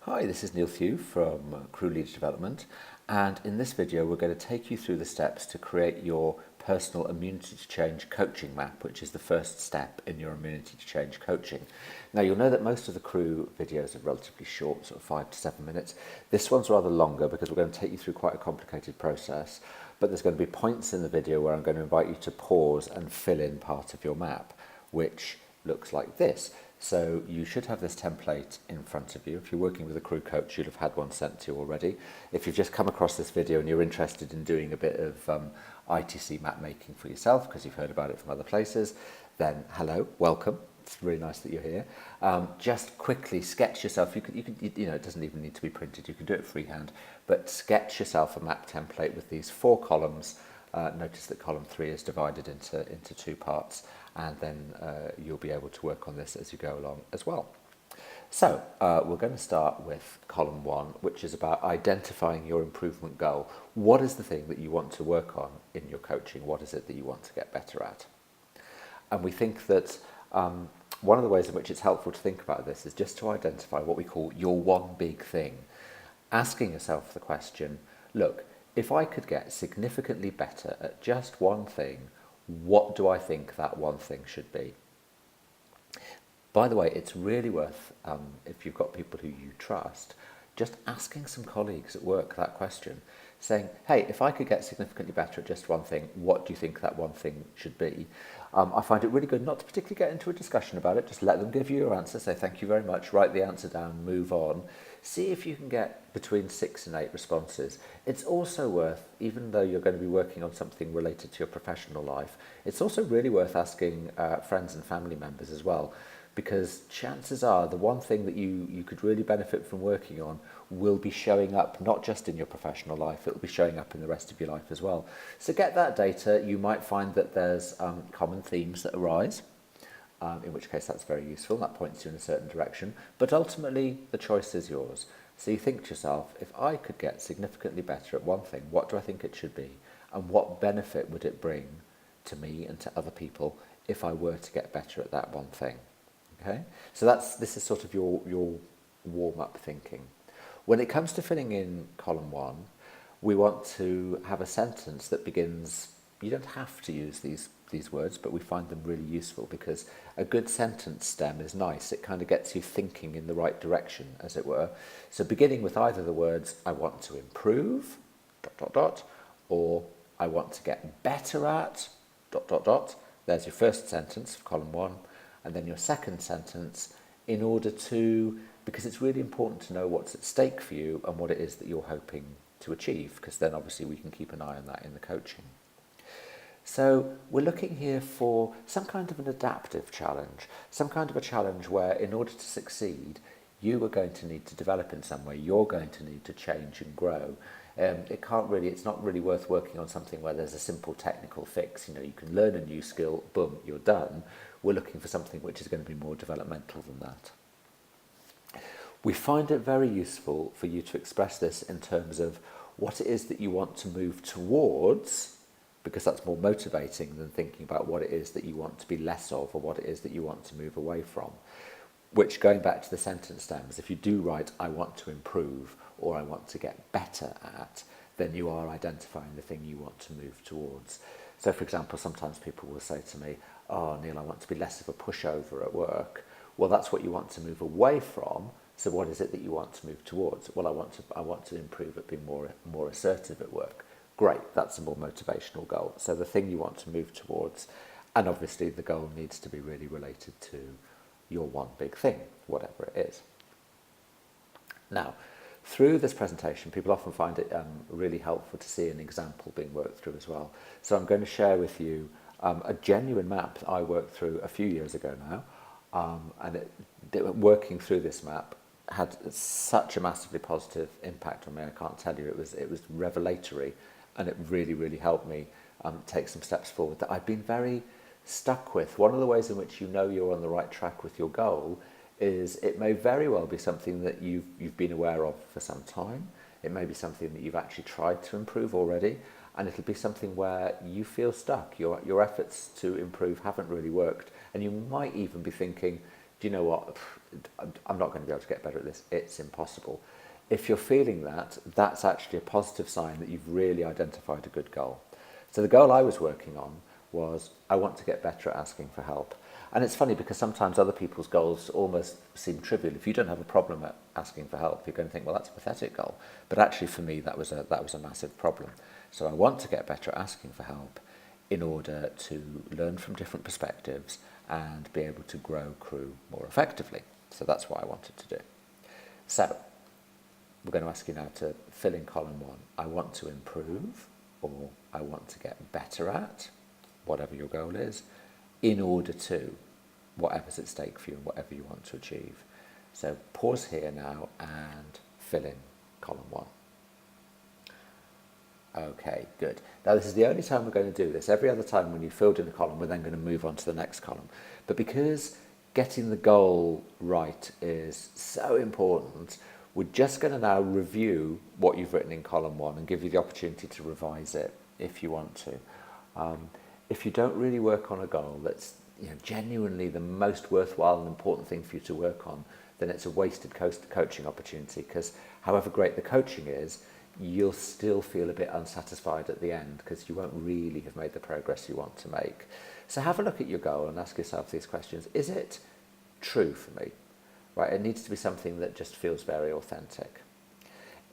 Hi, this is Neill Thew from Crew Leader Development, and in this video we're going to take you through the steps to create your personal immunity to change coaching map, which is the first step in your immunity to change coaching. Now you'll know that most of the crew videos are relatively short, sort of 5 to 7 minutes. This one's rather longer because we're going to take you through quite a complicated process, but there's going to be points in the video where I'm going to invite you to pause and fill in part of your map, which looks like this. So you should have this template in front of you. If you're working with a crew coach, you'll have had one sent to you already. If you've just come across this video and you're interested in doing a bit of ITC map making for yourself because you've heard about it from other places, then hello, welcome. It's really nice that you're here. Just quickly sketch yourself. You know, it doesn't even need to be printed. You can do it freehand, but sketch yourself a map template with these 4 columns. Notice that column 3 is divided into 2 parts, and then you'll be able to work on this as you go along as well. So we're going to start with column 1, which is about identifying your improvement goal. What is the thing that you want to work on in your coaching? What is it that you want to get better at? And we think that one of the ways in which it's helpful to think about this is just to identify what we call your one big thing. Asking yourself the question, look, if I could get significantly better at just one thing, what do I think that one thing should be? By the way, it's really worth, if you've got people who you trust, just asking some colleagues at work that question, saying, hey, if I could get significantly better at just one thing, what do you think that one thing should be? I find it really good not to particularly get into a discussion about it, just let them give you your answer, say thank you very much, write the answer down, move on. See if you can get between 6 and 8 responses. It's also worth, even though you're going to be working on something related to your professional life, it's also really worth asking friends and family members as well, because chances are the one thing that you could really benefit from working on will be showing up not just in your professional life, it will be showing up in the rest of your life as well. So get that data. You might find that there's common themes that arise, in which case that's very useful, that points you in a certain direction, but ultimately the choice is yours. So you think to yourself, if I could get significantly better at one thing, what do I think it should be? And what benefit would it bring to me and to other people if I were to get better at that one thing? Okay, so this is sort of your warm-up thinking. When it comes to filling in column 1, we want to have a sentence that begins, you don't have to use these words, but we find them really useful because a good sentence stem is nice. It kind of gets you thinking in the right direction, as it were. So beginning with either the words, I want to improve, ... or I want to get better at, ... There's your first sentence of column 1. And then your second sentence, in order to, because it's really important to know what's at stake for you and what it is that you're hoping to achieve, because then obviously we can keep an eye on that in the coaching. So we're looking here for some kind of an adaptive challenge, some kind of a challenge where in order to succeed, you are going to need to develop in some way, you're going to need to change and grow. It's not really worth working on something where there's a simple technical fix. You know, you can learn a new skill, boom, you're done. We're looking for something which is going to be more developmental than that. We find it very useful for you to express this in terms of what it is that you want to move towards, because that's more motivating than thinking about what it is that you want to be less of or what it is that you want to move away from. Which, going back to the sentence stems, if you do write, I want to improve or I want to get better at, then you are identifying the thing you want to move towards. So, for example, sometimes people will say to me, oh, Neil, I want to be less of a pushover at work. Well, that's what you want to move away from. So what is it that you want to move towards? Well, I want to improve at being more assertive at work. Great, that's a more motivational goal. So the thing you want to move towards, and obviously the goal needs to be really related to your one big thing, whatever it is. Now, through this presentation, people often find it really helpful to see an example being worked through as well. So I'm going to share with you a genuine map that I worked through a few years ago now, and working through this map had such a massively positive impact on me. I can't tell you, it was revelatory, and it really, really helped me take some steps forward that I've been very stuck with. One of the ways in which you know you're on the right track with your goal is it may very well be something that you've been aware of for some time. It may be something that you've actually tried to improve already, and it'll be something where you feel stuck. Your efforts to improve haven't really worked, and you might even be thinking, do you know what, I'm not going to be able to get better at this. It's impossible. If you're feeling that, that's actually a positive sign that you've really identified a good goal. So the goal I was working on was, I want to get better at asking for help. And it's funny because sometimes other people's goals almost seem trivial. If you don't have a problem at asking for help, you're going to think, well, that's a pathetic goal. But actually for me, that was a massive problem. So I want to get better at asking for help in order to learn from different perspectives and be able to grow Crew more effectively. So that's what I wanted to do. So we're going to ask you now to fill in column 1. I want to improve, or I want to get better at, whatever your goal is, in order to whatever's at stake for you and whatever you want to achieve. So pause here now and fill in column 1. Okay, good. Now this is the only time we're going to do this. Every other time when you filled in a column, we're then going to move on to the next column. But because getting the goal right is so important, we're just going to now review what you've written in column 1 and give you the opportunity to revise it if you want to. If you don't really work on a goal that's genuinely the most worthwhile and important thing for you to work on, then it's a wasted coaching opportunity, because however great the coaching is, you'll still feel a bit unsatisfied at the end because you won't really have made the progress you want to make. So have a look at your goal and ask yourself these questions. Is it true for me? Right, it needs to be something that just feels very authentic.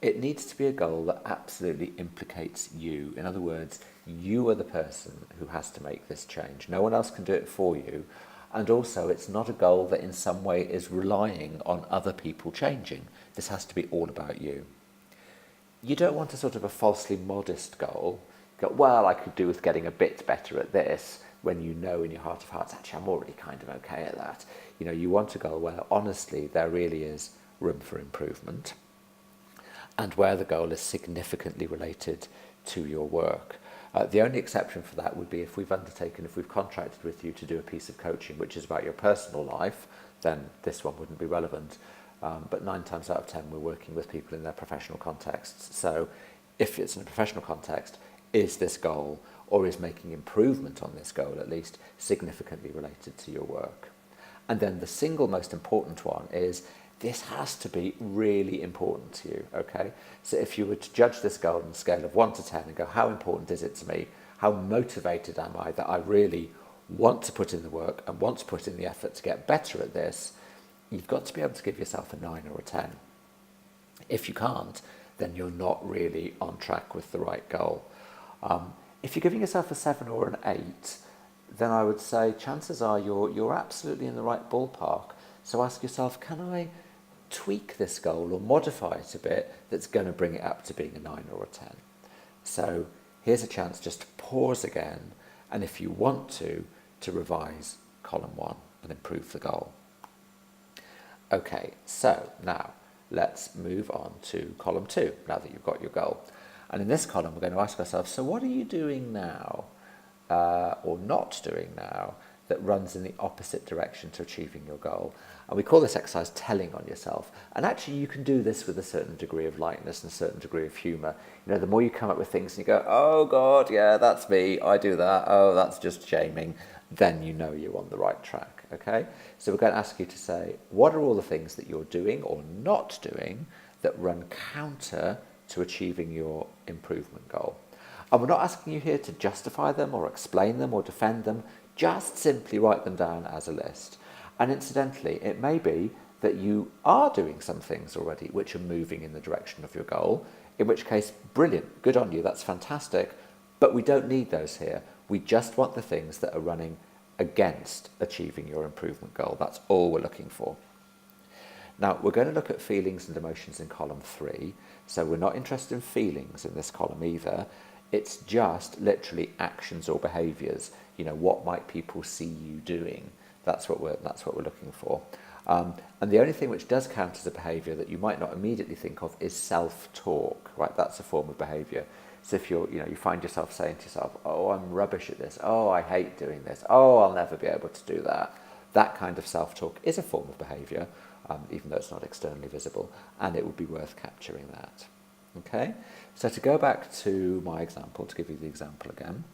It needs to be a goal that absolutely implicates you. In other words, you are the person who has to make this change. No one else can do it for you. And also, it's not a goal that in some way is relying on other people changing. This has to be all about you. You don't want a sort of a falsely modest goal. Go, well, I could do with getting a bit better at this, when you know in your heart of hearts, actually, I'm already kind of okay at that. You want a goal where, honestly, there really is room for improvement, and where the goal is significantly related to your work. The only exception for that would be if we've contracted with you to do a piece of coaching which is about your personal life, then this one wouldn't be relevant. But 9 times out of 10, we're working with people in their professional contexts. So if it's in a professional context, is this goal, or is making improvement on this goal at least, significantly related to your work? And then the single most important one is, this has to be really important to you, okay? So if you were to judge this goal on a scale of 1 to 10 and go, how important is it to me? How motivated am I that I really want to put in the work and want to put in the effort to get better at this? You've got to be able to give yourself a 9 or a 10. If you can't, then you're not really on track with the right goal. If you're giving yourself a 7 or an 8, then I would say chances are you're absolutely in the right ballpark. So ask yourself, can I tweak this goal or modify it a bit that's going to bring it up to being a 9 or a 10? So here's a chance just to pause again, and if you want to revise column 1 and improve the goal. Okay, so now let's move on to column 2, now that you've got your goal. And in this column, we're going to ask ourselves, so what are you doing now, or not doing now, that runs in the opposite direction to achieving your goal? And we call this exercise telling on yourself. And actually, you can do this with a certain degree of lightness and a certain degree of humour. The more you come up with things and you go, oh God, yeah, that's me, I do that, oh, that's just shaming, then you know you're on the right track, okay? So we're going to ask you to say, what are all the things that you're doing or not doing that run counter to achieving your improvement goal? And we're not asking you here to justify them or explain them or defend them, just simply write them down as a list. And incidentally, it may be that you are doing some things already which are moving in the direction of your goal, in which case, brilliant, good on you, that's fantastic, but we don't need those here. We just want the things that are running against achieving your improvement goal. That's all we're looking for. Now, we're going to look at feelings and emotions in column 3, so we're not interested in feelings in this column either. It's just literally actions or behaviours. What might people see you doing? That's what we're looking for. And the only thing which does count as a behaviour that you might not immediately think of is self-talk, right? That's a form of behaviour. So if you find yourself saying to yourself, oh, I'm rubbish at this, oh, I hate doing this, oh, I'll never be able to do that, that kind of self-talk is a form of behaviour, even though it's not externally visible, and it would be worth capturing that. Okay, so to go back to my example, to give you the example again,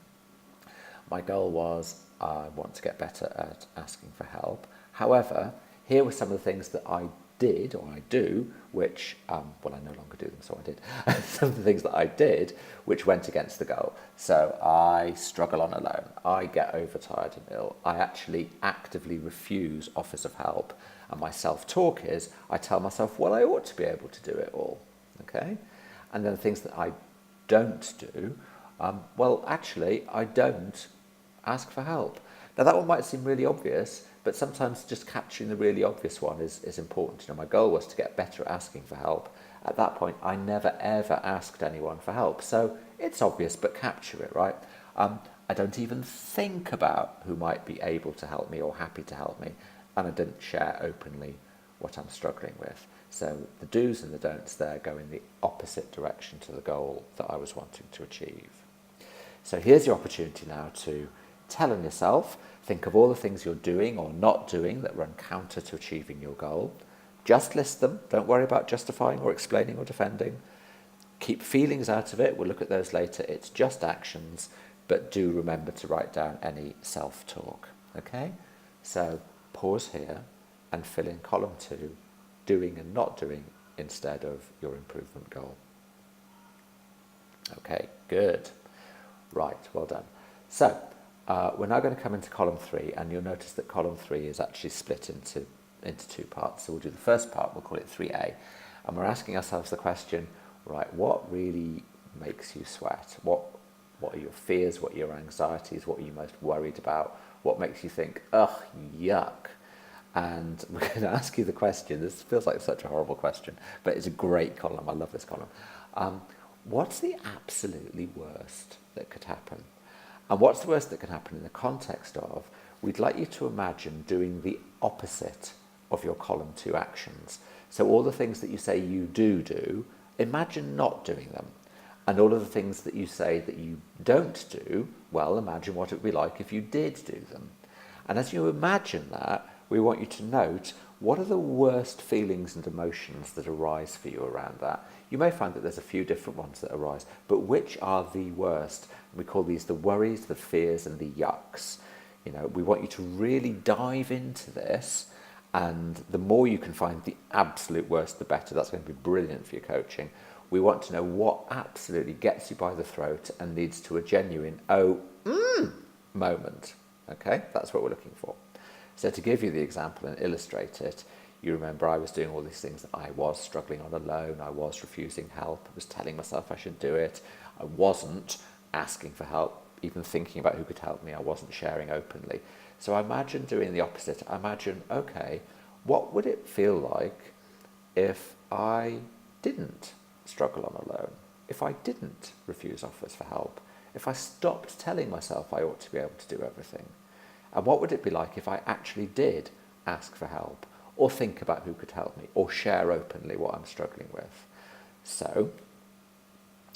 my goal was I want to get better at asking for help. However, here were some of the things that I did or I do, which, well, I no longer do them, so I did. Some of the things that I did, which went against the goal. So I struggle on alone. I get overtired and ill. I actually actively refuse offers of help. And my self-talk is, I tell myself, well, I ought to be able to do it all, okay? And then the things that I don't do, well, actually, I don't ask for help. Now, that one might seem really obvious, but sometimes just capturing the really obvious one is important. You know, my goal was to get better at asking for help. At that point, I never, ever asked anyone for help. So it's obvious, but capture it, right? I don't even think about who might be able to help me or happy to help me. And I didn't share openly what I'm struggling with. So the do's and the don'ts there go in the opposite direction to the goal that I was wanting to achieve. So here's your opportunity now to tell on yourself, think of all the things you're doing or not doing that run counter to achieving your goal. Just list them. Don't worry about justifying or explaining or defending. Keep feelings out of it. We'll look at those later. It's just actions, but do remember to write down any self-talk. Okay? So pause here and fill in column 2, doing and not doing instead of your improvement goal. Okay, good. Right, well done. So we're now going to come into column 3, and you'll notice that column 3 is actually split into 2 parts. So we'll do the first part, we'll call it 3A, and we're asking ourselves the question, right, what really makes you sweat? What are your fears? What are your anxieties? What are you most worried about? What makes you think, ugh, yuck? And we're going to ask you the question, this feels like such a horrible question, but it's a great column, I love this column. What's the absolutely worst that could happen? And what's the worst that can happen in the context of, we'd like you to imagine doing the opposite of your column 2 actions. So all the things that you say you do, imagine not doing them. And all of the things that you say that you don't do, well, imagine what it would be like if you did do them. And as you imagine that, we want you to note, what are the worst feelings and emotions that arise for you around that? You may find that there's a few different ones that arise, but which are the worst? We call these the worries, the fears, and the yucks. You know, we want you to really dive into this, and the more you can find the absolute worst, the better. That's going to be brilliant for your coaching. We want to know what absolutely gets you by the throat and leads to a genuine moment. Okay, that's what we're looking for. So to give you the example and illustrate it, you remember I was doing all these things that I was struggling on alone, I was refusing help, I was telling myself I should do it, I wasn't asking for help, even thinking about who could help me, I wasn't sharing openly. So I imagine doing the opposite. I imagine, okay, what would it feel like if I didn't struggle on alone, if I didn't refuse offers for help, if I stopped telling myself I ought to be able to do everything? And what would it be like if I actually did ask for help, or think about who could help me, or share openly what I'm struggling with? So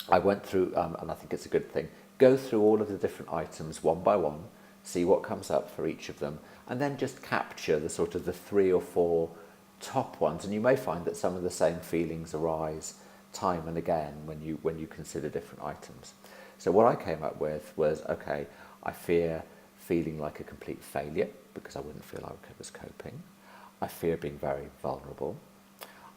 I went through, and I think it's a good thing, go through all of the different items one by one, see what comes up for each of them, and then just capture the sort of the 3 or 4 top ones. And you may find that some of the same feelings arise time and again when you consider different items. So what I came up with was, okay, I fear feeling like a complete failure because I wouldn't feel like I was coping. I fear being very vulnerable.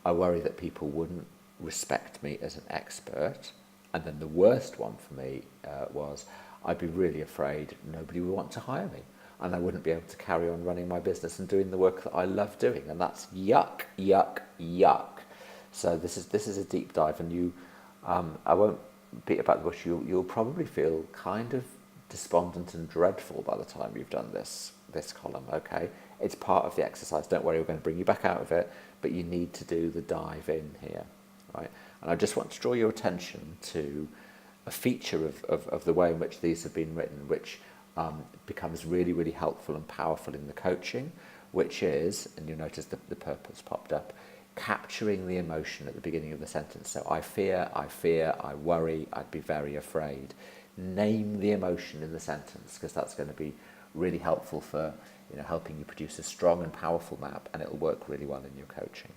I worry that people wouldn't respect me as an expert. And then the worst one for me was I'd be really afraid nobody would want to hire me, and I wouldn't be able to carry on running my business and doing the work that I love doing. And that's yuck, yuck, yuck. So this is a deep dive, and I won't beat about the bush. You'll probably feel kind of despondent and dreadful by the time you've done this column. Okay, it's part of the exercise. Don't worry, we're going to bring you back out of it, but you need to do the dive in here, right? And I just want to draw your attention to a feature of the way in which these have been written, which becomes really, really helpful and powerful in the coaching, which is, and you'll notice the purple's popped up, capturing the emotion at the beginning of the sentence. So I fear, I worry, I'd be very afraid. Name the emotion in the sentence, because that's going to be really helpful for helping you produce a strong and powerful map, and it'll work really well in your coaching.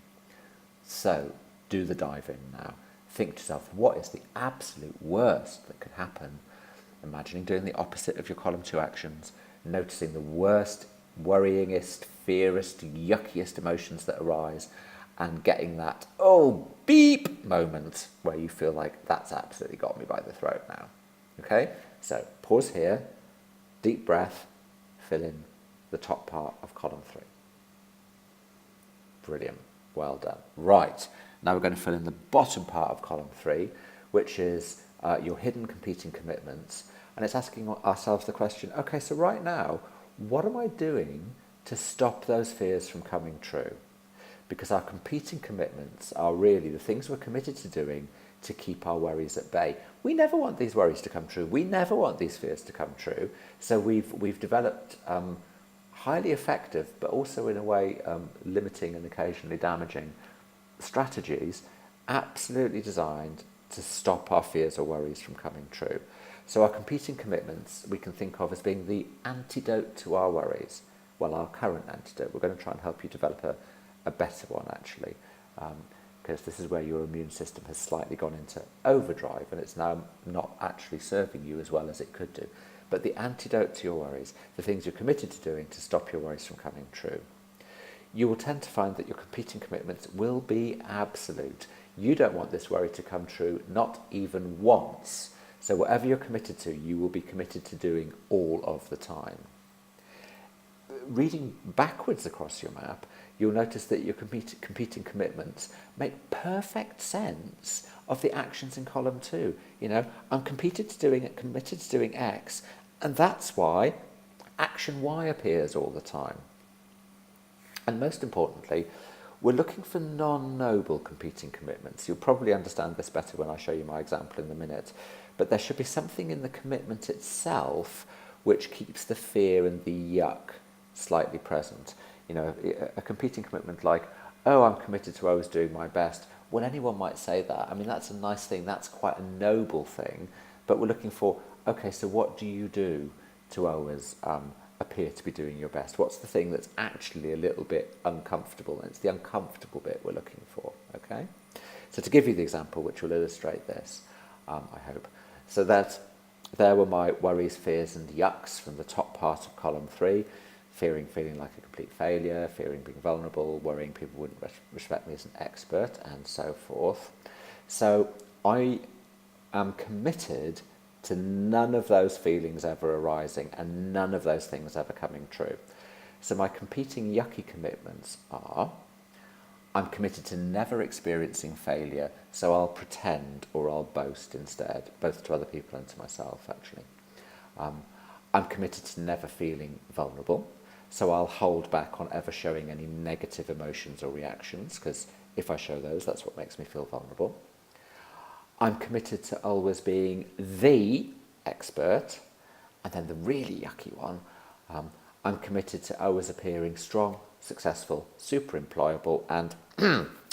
So do the dive in now. Think to yourself, what is the absolute worst that could happen? Imagining doing the opposite of your column 2 actions, noticing the worst, worryingest, fearest, yuckiest emotions that arise, and getting that, oh, beep moment where you feel like that's absolutely got me by the throat now. Okay, so pause here, deep breath, fill in the top part of column 3. Brilliant, well done. Right, now we're going to fill in the bottom part of column 3, which is your hidden competing commitments. And it's asking ourselves the question, okay, so right now, what am I doing to stop those fears from coming true? Because our competing commitments are really the things we're committed to doing to keep our worries at bay. We never want these worries to come true. We never want these fears to come true. So we've developed highly effective, but also in a way limiting and occasionally damaging strategies, absolutely designed to stop our fears or worries from coming true. So our competing commitments we can think of as being the antidote to our worries. Well, our current antidote. We're going to try and help you develop a better one, actually, because this is where your immune system has slightly gone into overdrive and it's now not actually serving you as well as it could do. But the antidote to your worries, the things you're committed to doing to stop your worries from coming true. You will tend to find that your competing commitments will be absolute. You don't want this worry to come true, not even once. So whatever you're committed to, you will be committed to doing all of the time. Reading backwards across your map, you'll notice that your competing commitments make perfect sense of the actions in column 2. You know, I'm committed to doing X, and that's why action Y appears all the time. And most importantly, we're looking for non-noble competing commitments. You'll probably understand this better when I show you my example in a minute. But there should be something in the commitment itself which keeps the fear and the yuck slightly present. You know, a competing commitment like, oh, I'm committed to always doing my best. Well, anyone might say that. I mean, that's a nice thing. That's quite a noble thing. But we're looking for, okay, so what do you do to always appear to be doing your best? What's the thing that's actually a little bit uncomfortable? And it's the uncomfortable bit we're looking for, okay? So to give you the example, which will illustrate this, I hope. So there were my worries, fears and yucks from the top part of column 3. Fearing like a complete failure, fearing being vulnerable, worrying people wouldn't respect me as an expert, and so forth. So I am committed to none of those feelings ever arising and none of those things ever coming true. So my competing yucky commitments are, I'm committed to never experiencing failure, so I'll pretend or I'll boast instead, both to other people and to myself, actually. I'm committed to never feeling vulnerable, so I'll hold back on ever showing any negative emotions or reactions, because if I show those, that's what makes me feel vulnerable. I'm committed to always being the expert, and then the really yucky one, I'm committed to always appearing strong, successful, super employable, and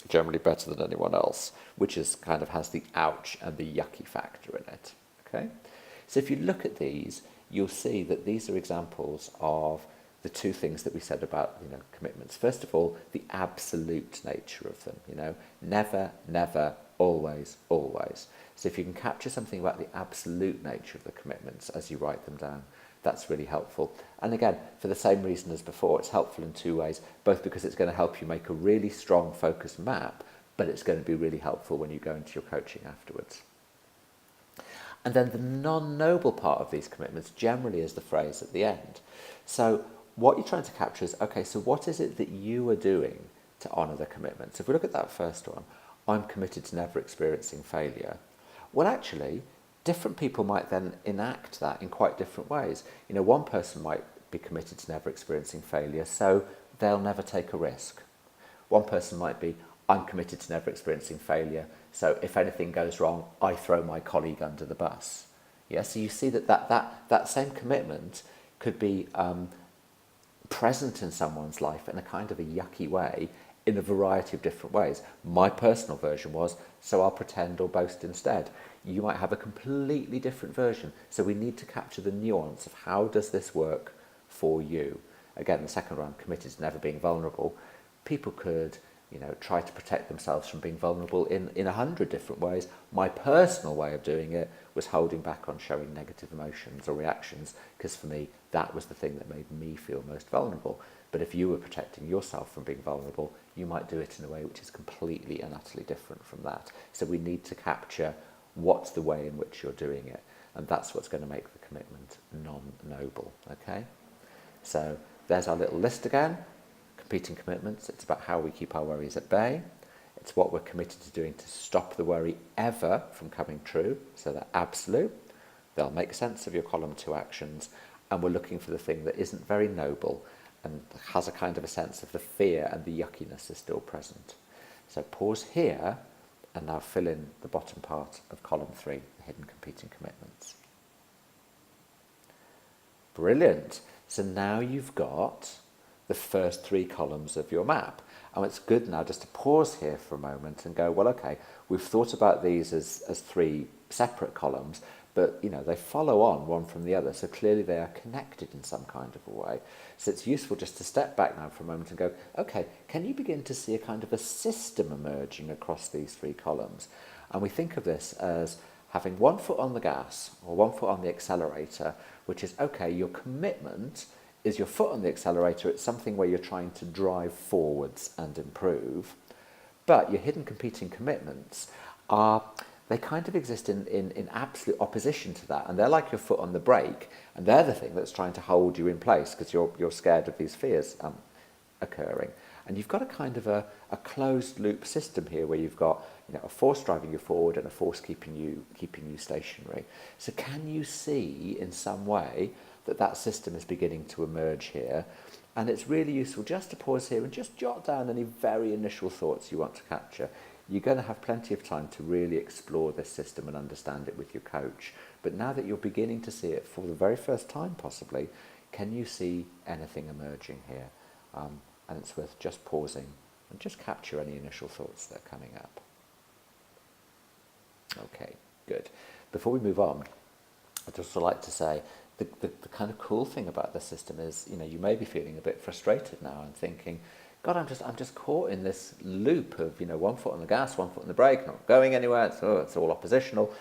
generally better than anyone else, which is kind of has the ouch and the yucky factor in it. Okay, so if you look at these, you'll see that these are examples of the two things that we said about, you know, commitments. First of all, the absolute nature of them, you know, never, never, always, always. So if you can capture something about the absolute nature of the commitments as you write them down, that's really helpful. And again, for the same reason as before, it's helpful in two ways, both because it's going to help you make a really strong focused map, but it's going to be really helpful when you go into your coaching afterwards. And then the non-noble part of these commitments generally is the phrase at the end. So what you're trying to capture is, okay, so what is it that you are doing to honour the commitment? So if we look at that first one, I'm committed to never experiencing failure. Well, actually, different people might then enact that in quite different ways. You know, one person might be committed to never experiencing failure, so they'll never take a risk. One person might be, I'm committed to never experiencing failure, so if anything goes wrong, I throw my colleague under the bus. Yeah, so you see that same commitment could be present in someone's life in a kind of a yucky way in a variety of different ways. My personal version was, so I'll pretend or boast instead. You might have a completely different version. So we need to capture the nuance of how does this work for you. Again, the second one, committed to never being vulnerable. People could, try to protect themselves from being vulnerable in 100 different ways. My personal way of doing it was holding back on showing negative emotions or reactions, because for me, that was the thing that made me feel most vulnerable. But if you were protecting yourself from being vulnerable, you might do it in a way which is completely and utterly different from that. So we need to capture what's the way in which you're doing it. And that's what's going to make the commitment non-noble, okay? So there's our little list again. Competing commitments, it's about how we keep our worries at bay. It's what we're committed to doing to stop the worry ever from coming true, so they're absolute. They'll make sense of your column 2 actions, and we're looking for the thing that isn't very noble and has a kind of a sense of the fear and the yuckiness is still present. So pause here and now fill in the bottom part of column 3, the hidden competing commitments. Brilliant. So now you've got the first 3 columns of your map. And it's good now just to pause here for a moment and go, well, okay, we've thought about these as 3 separate columns, but they follow on one from the other, so clearly they are connected in some kind of a way. So it's useful just to step back now for a moment and go, okay, can you begin to see a kind of a system emerging across these 3 columns? And we think of this as having one foot on the gas or one foot on the accelerator, which is, okay, your commitment is your foot on the accelerator. It's something where you're trying to drive forwards and improve. But your hidden competing commitments they kind of exist in absolute opposition to that. And they're like your foot on the brake. And they're the thing that's trying to hold you in place because you're scared of these fears occurring. And you've got a kind of a closed loop system here where you've got a force driving you forward and a force keeping you stationary. So can you see in some way that system is beginning to emerge here? And it's really useful just to pause here and just jot down any very initial thoughts you want to capture. You're going to have plenty of time to really explore this system and understand it with your coach. But now that you're beginning to see it for the very first time possibly, can you see anything emerging here? And it's worth just pausing and just capture any initial thoughts that are coming up. Okay, good. Before we move on, I'd just like to say the kind of cool thing about this system is, you may be feeling a bit frustrated now and thinking, God, I'm just caught in this loop of, one foot on the gas, one foot on the brake, not going anywhere. It's all oppositional.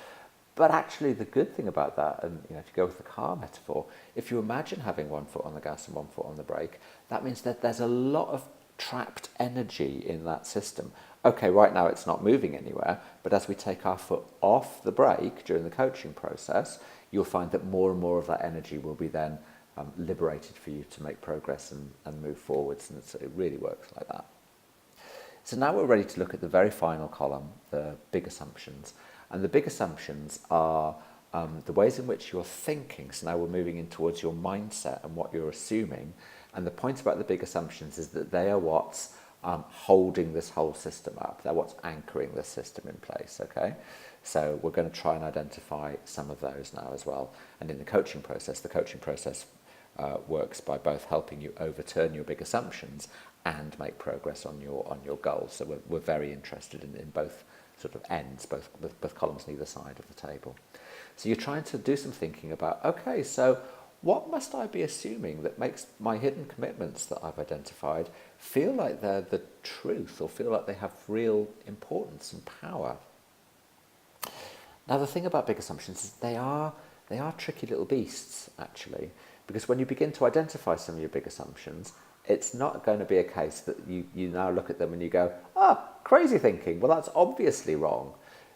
But actually, the good thing about that, and if you go with the car metaphor, if you imagine having one foot on the gas and one foot on the brake, that means that there's a lot of trapped energy in that system. Okay, right now it's not moving anywhere, but as we take our foot off the brake during the coaching process, you'll find that more and more of that energy will be then liberated for you to make progress and move forwards, and it really works like that. So now we're ready to look at the very final column, the big assumptions. And the big assumptions are the ways in which you're thinking. So now we're moving in towards your mindset and what you're assuming. And the point about the big assumptions is that they are what's holding this whole system up. They're what's anchoring the system in place, okay? So we're going to try and identify some of those now as well. And in the coaching process works by both helping you overturn your big assumptions and make progress on your goals. So we're very interested in both sort of ends, both columns on either side of the table. So you're trying to do some thinking about, okay, so what must I be assuming that makes my hidden commitments that I've identified feel like they're the truth or feel like they have real importance and power? Now, the thing about big assumptions is they are tricky little beasts, actually, because when you begin to identify some of your big assumptions, it's not going to be a case that you now look at them and you go, crazy thinking. Well, that's obviously wrong,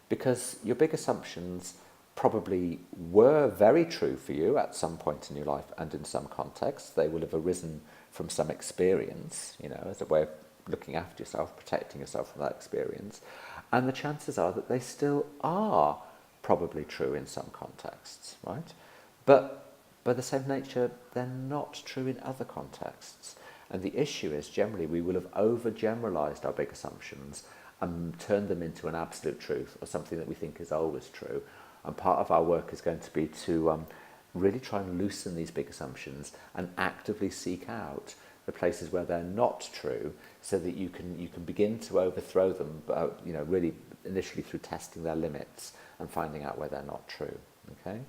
because your big assumptions probably were very true for you at some point in your life and in some contexts. They will have arisen from some experience, as a way of looking after yourself, protecting yourself from that experience. And the chances are that they still are probably true in some contexts, right? But by the same nature, they're not true in other contexts. And the issue is, generally, we will have overgeneralized our big assumptions and turned them into an absolute truth or something that we think is always true. And part of our work is going to be to really try and loosen these big assumptions and actively seek out the places where they're not true, so that you can begin to overthrow them, really initially through testing their limits and finding out where they're not true. Okay,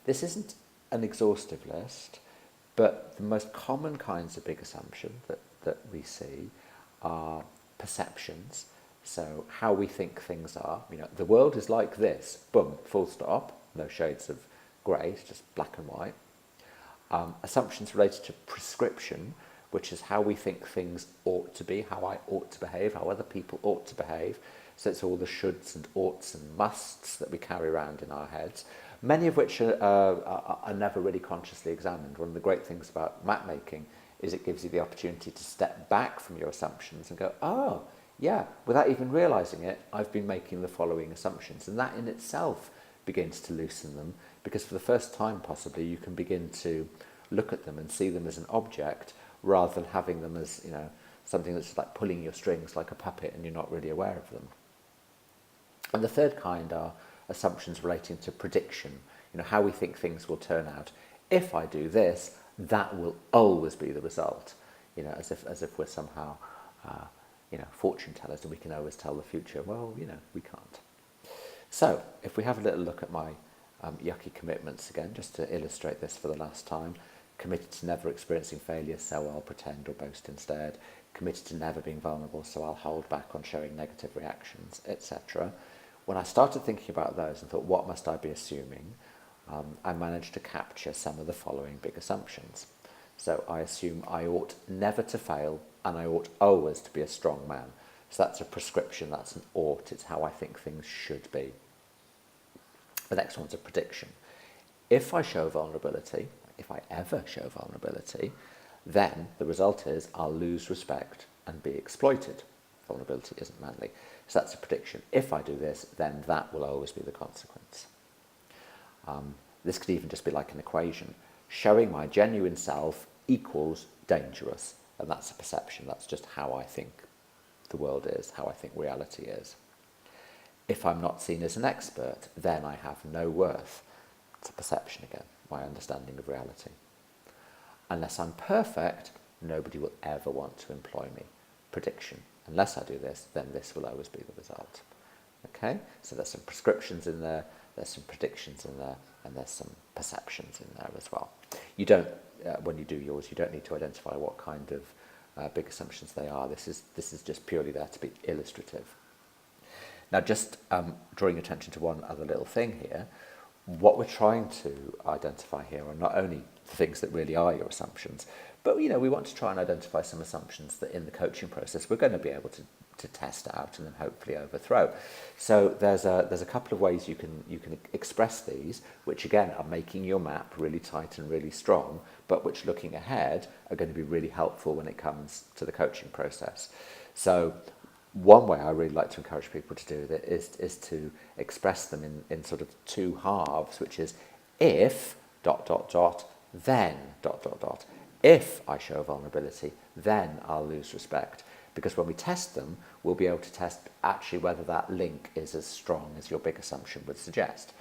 this isn't an exhaustive list, but the most common kinds of big assumption that we see are perceptions. So how we think things are. The world is like this, boom, full stop, no shades of grey, it's just black and white. Assumptions related to prescription, which is how we think things ought to be, how I ought to behave, how other people ought to behave. So it's all the shoulds and oughts and musts that we carry around in our heads, many of which are never really consciously examined. One of the great things about map making is it gives you the opportunity to step back from your assumptions and go, oh, yeah, without even realising it, I've been making the following assumptions. And that in itself begins to loosen them, because for the first time possibly you can begin to look at them and see them as an object rather than having them as, something that's like pulling your strings like a puppet and you're not really aware of them. And the third kind are assumptions relating to prediction, how we think things will turn out. If I do this, that will always be the result, as if we're somehow, fortune tellers and we can always tell the future. Well, we can't. So if we have a little look at my yucky commitments again, just to illustrate this for the last time. Committed to never experiencing failure, so I'll pretend or boast instead. Committed to never being vulnerable, so I'll hold back on showing negative reactions, etc. When I started thinking about those and thought, what must I be assuming? I managed to capture some of the following big assumptions. So I assume I ought never to fail and I ought always to be a strong man. So that's a prescription, that's an ought, it's how I think things should be. The next one's a prediction. If I show vulnerability, if I ever show vulnerability, then the result is I'll lose respect and be exploited. Vulnerability isn't manly. So that's a prediction. If I do this, then that will always be the consequence. This could even just be like an equation. Showing my genuine self equals dangerous. And that's a perception. That's just how I think the world is, how I think reality is. If I'm not seen as an expert, then I have no worth. It's a perception again, my understanding of reality. Unless I'm perfect, nobody will ever want to employ me. Prediction. Unless I do this, then this will always be the result. Okay? So there's some prescriptions in there, there's some predictions in there, and there's some perceptions in there as well. You don't, when you do yours, you don't need to identify what kind of big assumptions they are. This is just purely there to be illustrative. Now, just drawing attention to one other little thing here, what we're trying to identify here are not only the things that really are your assumptions, but we want to try and identify some assumptions that in the coaching process we're going to be able to test out and then hopefully overthrow. So there's a couple of ways you can express these, which again are making your map really tight and really strong, but which looking ahead are going to be really helpful when it comes to the coaching process. So one way I really like to encourage people to do that is to express them in sort of two halves, which is if ... then ... If I show vulnerability, then I'll lose respect. Because when we test them, we'll be able to test actually whether that link is as strong as your big assumption would suggest.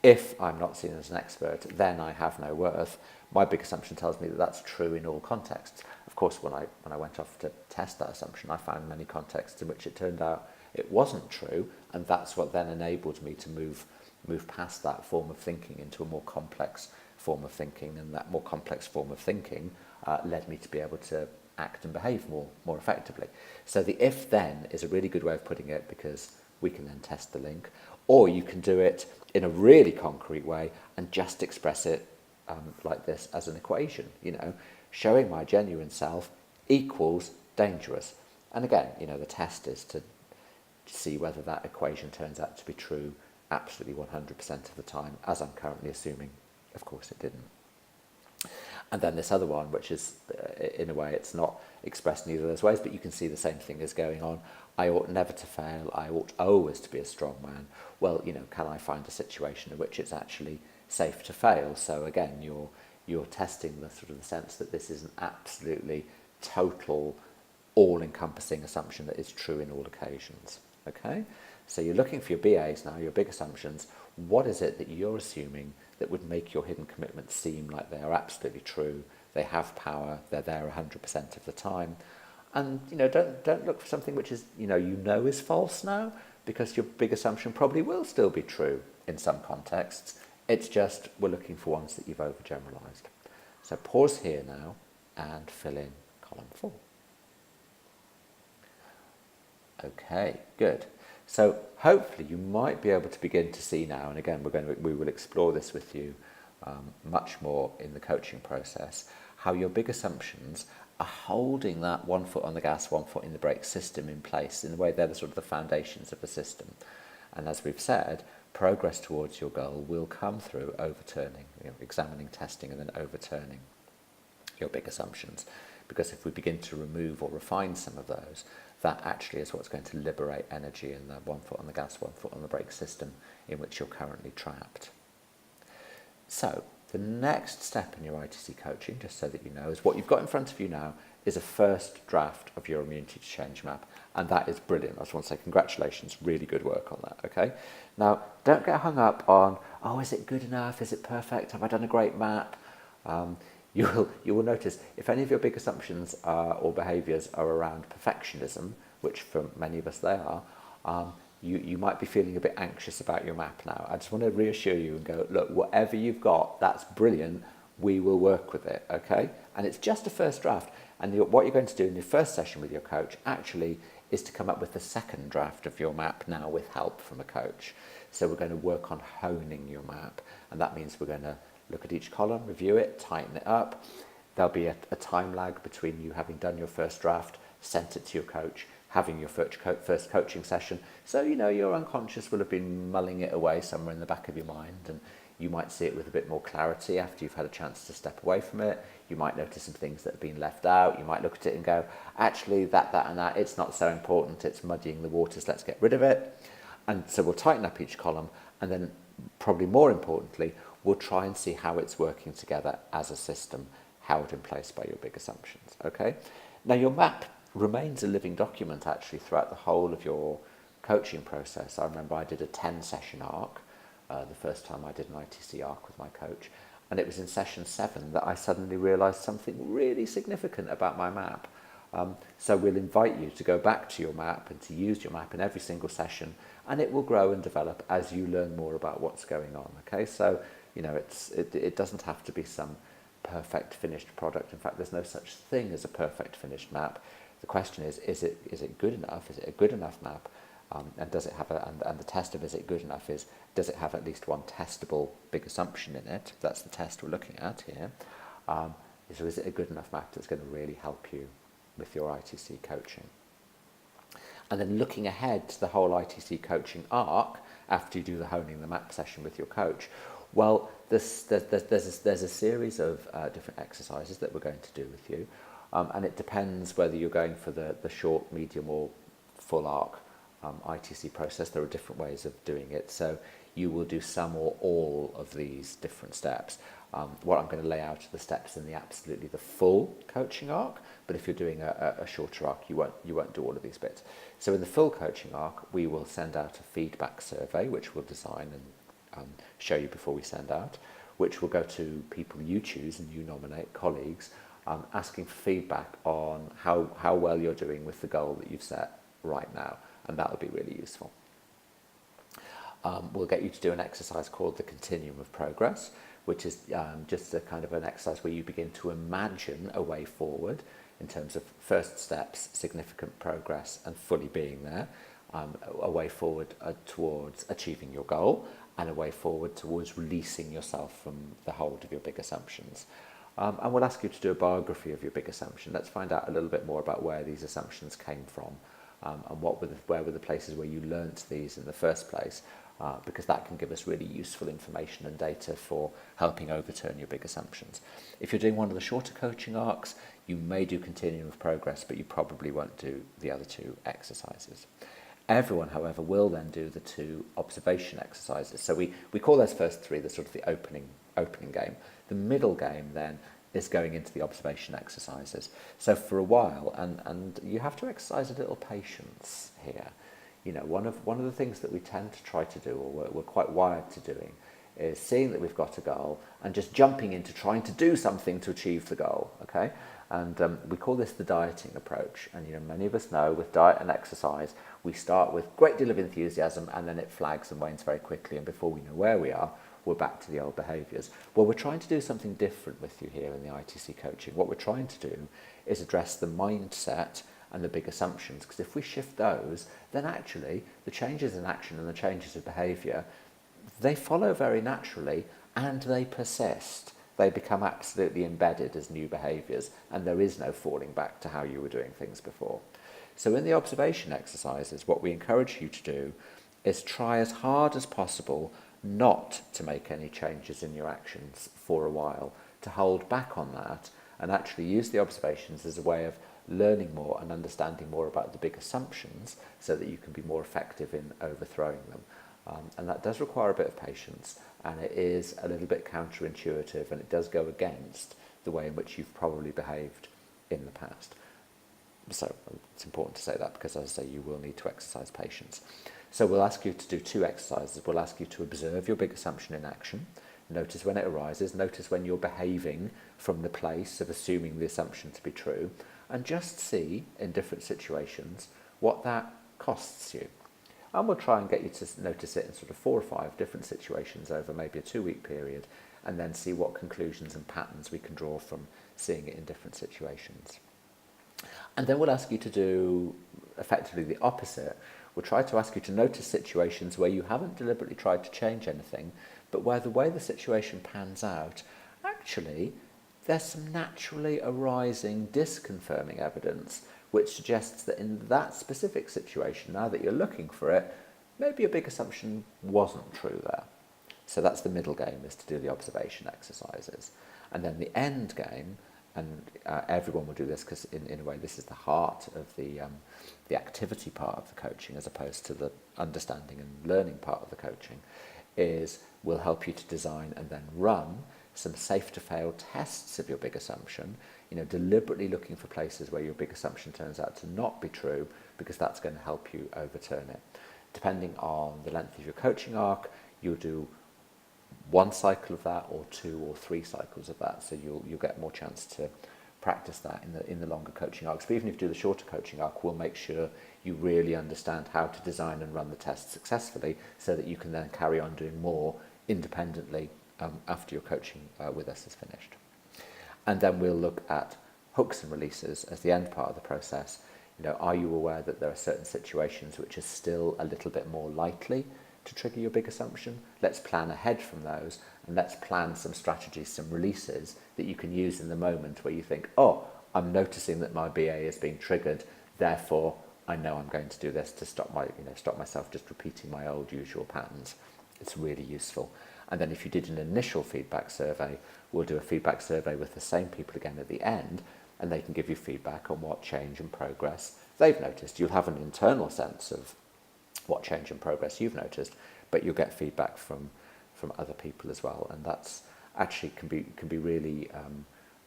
If I'm not seen as an expert, then I have no worth. My big assumption tells me that that's true in all contexts. Of course, when I went off to test that assumption, I found many contexts in which it turned out it wasn't true, and that's what then enabled me to move past that form of thinking into a more complex form of thinking, and that more complex form of thinking led me to be able to act and behave more effectively. So the if-then is a really good way of putting it, because we can then test the link, or you can do it in a really concrete way and just express it like this as an equation. Showing my genuine self equals dangerous. And again, the test is to see whether that equation turns out to be true absolutely 100% of the time, as I'm currently assuming. Of course it didn't. And then this other one, which is, in a way, it's not expressed in either of those ways, but you can see the same thing is going on. I ought never to fail. I ought always to be a strong man. Well, can I find a situation in which it's actually safe to fail? So again, you're testing the sort of the sense that this is an absolutely total, all-encompassing assumption that is true in all occasions. Okay? So you're looking for your BAs now, your big assumptions. What is it that you're assuming that would make your hidden commitments seem like they are absolutely true, they have power, they're there 100% of the time? And don't look for something which is is false now, because your big assumption probably will still be true in some contexts. It's just we're looking for ones that you've overgeneralized. So pause here now and fill in column 4. Okay, good. So hopefully you might be able to begin to see now, and again we will explore this with you much more in the coaching process, how your big assumptions are holding that 1 foot on the gas, 1 foot in the brake system in place. In a way, they're the sort of the foundations of the system. And as we've said, progress towards your goal will come through overturning, examining, testing, and then overturning your big assumptions. Because if we begin to remove or refine some of those, that actually is what's going to liberate energy in the 1 foot on the gas, 1 foot on the brake system in which you're currently trapped. So the next step in your ITC coaching, just so that you know, is what you've got in front of you now is a first draft of your immunity to change map. And that is brilliant. I just want to say congratulations, really good work on that, okay? Now, don't get hung up on, oh, is it good enough? Is it perfect? Have I done a great map? You will notice if any of your big assumptions or behaviours are around perfectionism, which for many of us they are, you might be feeling a bit anxious about your map now. I just want to reassure you and go, look, whatever you've got, that's brilliant. We will work with it, okay? And it's just a first draft. And what you're going to do in your first session with your coach actually is to come up with the second draft of your map now with help from a coach. So we're going to work on honing your map. And that means we're going to look at each column, review it, tighten it up. There'll be a time lag between you having done your first draft, sent it to your coach, having your first coaching session. So, your unconscious will have been mulling it away somewhere in the back of your mind, and you might see it with a bit more clarity after you've had a chance to step away from it. You might notice some things that have been left out. You might look at it and go, actually, that, and that, it's not so important. It's muddying the waters. Let's get rid of it. And so we'll tighten up each column, and then probably more importantly, we'll try and see how it's working together as a system, held in place by your big assumptions, okay? Now, your map remains a living document, actually, throughout the whole of your coaching process. I remember I did a 10-session arc, the first time I did an ITC arc with my coach, and it was in session 7 that I suddenly realised something really significant about my map. So we'll invite you to go back to your map and to use your map in every single session, and it will grow and develop as you learn more about what's going on, okay? So, it doesn't have to be some perfect finished product. In fact, there's no such thing as a perfect finished map. The question is it good enough? Is it a good enough map? And does it have and the test of is it good enough is, does it have at least one testable big assumption in it? That's the test we're looking at here. So is it a good enough map that's going to really help you with your ITC coaching? And then looking ahead to the whole ITC coaching arc, after you do the honing the map session with your coach, well, there's a series of different exercises that we're going to do with you. And it depends whether you're going for the short, medium or full arc ITC process. There are different ways of doing it. So you will do some or all of these different steps. What I'm going to lay out are the steps in the full coaching arc. But if you're doing a shorter arc, you won't do all of these bits. So in the full coaching arc, we will send out a feedback survey, which we'll design and show you before we send out, which will go to people you choose and you nominate, colleagues, asking for feedback on how well you're doing with the goal that you've set right now, and that will be really useful. We'll get you to do an exercise called the Continuum of Progress, which is just a kind of an exercise where you begin to imagine a way forward in terms of first steps, significant progress, and fully being there, a way forward towards achieving your goal, and a way forward towards releasing yourself from the hold of your big assumptions. And we'll ask you to do a biography of your big assumption. Let's find out a little bit more about where these assumptions came from, and where were the places where you learnt these in the first place, because that can give us really useful information and data for helping overturn your big assumptions. If you're doing one of the shorter coaching arcs, you may do Continuum of Progress, but you probably won't do the other two exercises. Everyone, however, will then do the 2 observation exercises. So we call those first 3 the sort of the opening game. The middle game then is going into the observation exercises. So for a while, and you have to exercise a little patience here. One of the things that we tend to try to do, or we're quite wired to doing, is seeing that we've got a goal and just jumping into trying to do something to achieve the goal, okay? And we call this the dieting approach. And many of us know with diet and exercise, we start with a great deal of enthusiasm and then it flags and wanes very quickly. And before we know where we are, we're back to the old behaviours. Well, we're trying to do something different with you here in the ITC coaching. What we're trying to do is address the mindset and the big assumptions, because if we shift those, then actually the changes in action and the changes of behaviour, they follow very naturally and they persist. They become absolutely embedded as new behaviours, and there is no falling back to how you were doing things before. So in the observation exercises, what we encourage you to do is try as hard as possible not to make any changes in your actions for a while, to hold back on that and actually use the observations as a way of learning more and understanding more about the big assumptions so that you can be more effective in overthrowing them. And that does require a bit of patience, and it is a little bit counterintuitive, and it does go against the way in which you've probably behaved in the past. So it's important to say that, because as I say, you will need to exercise patience. So we'll ask you to do two exercises. We'll ask you to observe your big assumption in action. Notice when it arises, notice when you're behaving from the place of assuming the assumption to be true, and just see in different situations what that costs you. And we'll try and get you to notice it in sort of 4 or 5 different situations over maybe a 2-week period, and then see what conclusions and patterns we can draw from seeing it in different situations. And then we'll ask you to do effectively the opposite. We'll try to ask you to notice situations where you haven't deliberately tried to change anything, but where the way the situation pans out, actually, there's some naturally arising disconfirming evidence which suggests that in that specific situation, now that you're looking for it, maybe a big assumption wasn't true there. So that's the middle game, is to do the observation exercises. And then the end game, and everyone will do this because in a way this is the heart of the activity part of the coaching as opposed to the understanding and learning part of the coaching, is we'll help you to design and then run some safe to fail tests of your big assumption, deliberately looking for places where your big assumption turns out to not be true, because that's going to help you overturn it. Depending on the length of your coaching arc, you'll do 1 cycle of that or 2 or 3 cycles of that, so you'll get more chance to practice that in the longer coaching arcs. But even if you do the shorter coaching arc, we'll make sure you really understand how to design and run the test successfully, so that you can then carry on doing more independently after your coaching with us is finished. And then we'll look at hooks and releases as the end part of the process. Are you aware that there are certain situations which are still a little bit more likely to trigger your big assumption? Let's plan ahead from those, and let's plan some strategies, some releases that you can use in the moment where you think, oh, I'm noticing that my BA is being triggered, therefore I know I'm going to do this to stop myself just repeating my old usual patterns. It's really useful. And then if you did an initial feedback survey, we'll do a feedback survey with the same people again at the end, and they can give you feedback on what change and progress they've noticed. You'll have an internal sense of what change and progress you've noticed, but you'll get feedback from other people as well, and that's actually can be really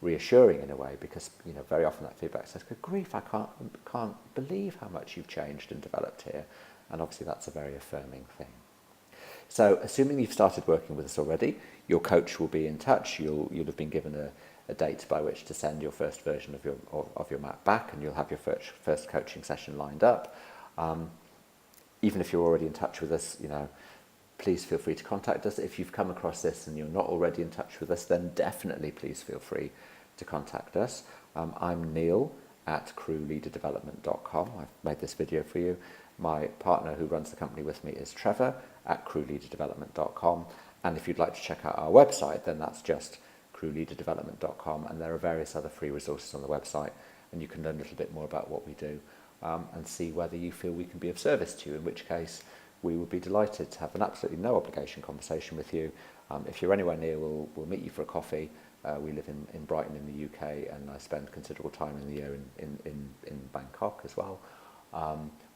reassuring in a way, because very often that feedback says, good grief, I can't believe how much you've changed and developed here, and obviously that's a very affirming thing. So assuming you've started working with us already, your coach will be in touch. You'll have been given a date by which to send your first version of your map back, and you'll have your first coaching session lined up. Even if you're already in touch with us, please feel free to contact us. If you've come across this and you're not already in touch with us, then definitely please feel free to contact us. I'm Neill at crewleaderdevelopment.com. I've made this video for you. My partner who runs the company with me is Trevor at crewleaderdevelopment.com. And if you'd like to check out our website, then that's just crewleaderdevelopment.com. And there are various other free resources on the website, and you can learn a little bit more about what we do and see whether you feel we can be of service to you, in which case we would be delighted to have an absolutely no obligation conversation with you. If you're anywhere near, we'll meet you for a coffee. We live in Brighton in the UK, and I spend considerable time in the year in Bangkok as well.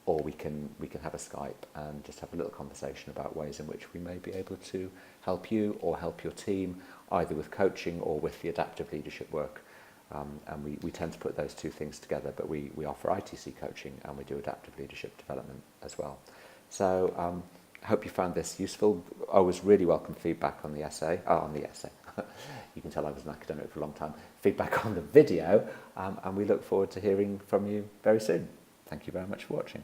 Or we can have a Skype and just have a little conversation about ways in which we may be able to help you or help your team, either with coaching or with the adaptive leadership work. And we tend to put those two things together, but we offer ITC coaching and we do adaptive leadership development as well. So I hope you found this useful. I always really welcome feedback on the essay. You can tell I was an academic for a long time. Feedback on the video, and we look forward to hearing from you very soon. Thank you very much for watching.